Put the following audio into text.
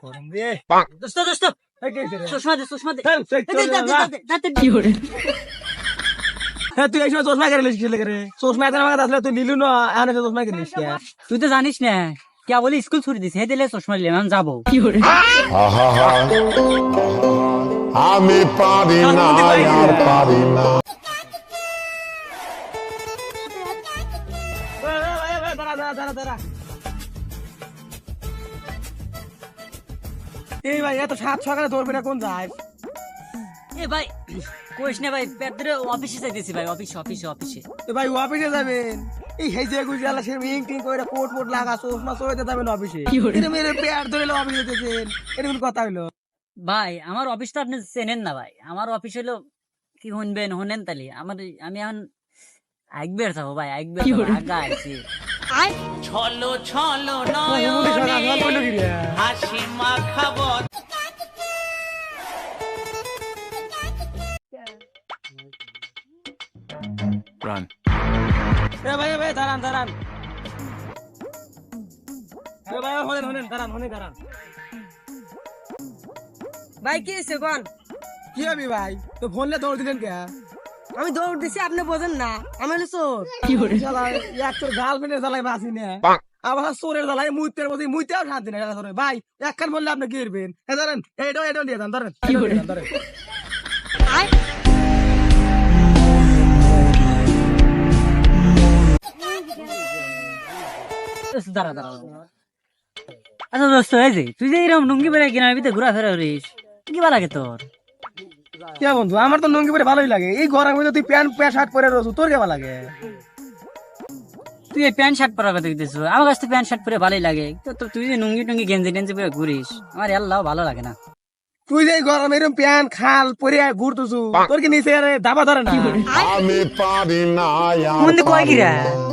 গরম রে। দোস্ত দোস্ত এই কে রে? চশমা দে হ্যাঁ, সেই দে, দে, দে, দে, দে, দে, কি করে হ্যাঁ, তুই এই সময় চশমা কেন লিখছিস রে? চশমা এখন আমার কাছে আসলে তুই নিলু না, এখন এসে চশমা কিনিস কে? তুই তো জানিস না क्या बोली स्कूल छुट्टी दिस हे दिले चश्मा ले हम যাবো কি করে আমি পারি না আর পারি না দাঁড়া। এই ভাই এত সাত সকালে দৌড়বে না কোন যায়? এ ভাই কোশ না ভাই পেটরে অফিসে যাইতেছি ভাই অফিসে এ ভাই অফিসে যাবেন, এই হেজে গুজে আলা সে মিং টিং করে কোট লাগা চশমা চোখে যাবেন অফিসে। কি করে? এটা মেরে পেট ধরে অফিসে যেতেছেন, এটা কোন কথা হইলো? ভাই আমার অফিসটা আপনি চেনেন না ভাই আমার অফিস হলো কি শুনেন তালি আমি এখন একবার যাবো ভাই একবার কি করে? আগা আছি ছলো ছলো মুদি সকাল নয়নে আমার কইলো কি রে? হাসি মাখাবো এ ভাই দাঁড়ান। এ ভাই হনেন দাঁড়ান। ভাই কি হয়েছে কোন? কি হবে ভাই? তো ফোনলে দৌড় দিলেন কে? আমি দৌড় দিছি আপনি বোঝেন না আমি হলো চোর। কি করে শালা এক তোর গার্লফ্রেন্ডের জ্বালায় বাঁচি না, আবার চোরের জ্বালায় মুইতেও শান্তি নেই ধরে ভাই। একখান বললে আপনি কি করবেন? ধরেন এটাও নিয়ে যান, ধরেন কি করে? ধরেন। দাঁড়া আচ্ছা দোস্ত এই যে তুই যে এরকম লুঙ্গি পরে কিনার ভিতরে ঘোরাফেরা করিস কি ভালো লাগে তোর কে বন্ধু, আমার তো লুঙ্গি পরে ভালোই লাগে। এই গরমের মধ্যে তুই প্যান্ট শার্ট পরে রসু, তোর কেমন লাগে? তুই এই প্যান্ট শার্ট পরার কথা দিতেছ আমার কাছে তো প্যান্ট শার্ট পরে ভালোই লাগে তুই যে লুঙ্গি টুঙ্গি গেঞ্জি টেঞ্জি পরে ঘুরিস আমার আল্লাহ ভালো লাগে না তুই যে এই গরমে এরকম প্যান্ট খাল পরে ঘুরতেছু, তোর কি নিচে দাবা ধরে না? আমি পারি না আর মন্দির কয় পারি কিরা না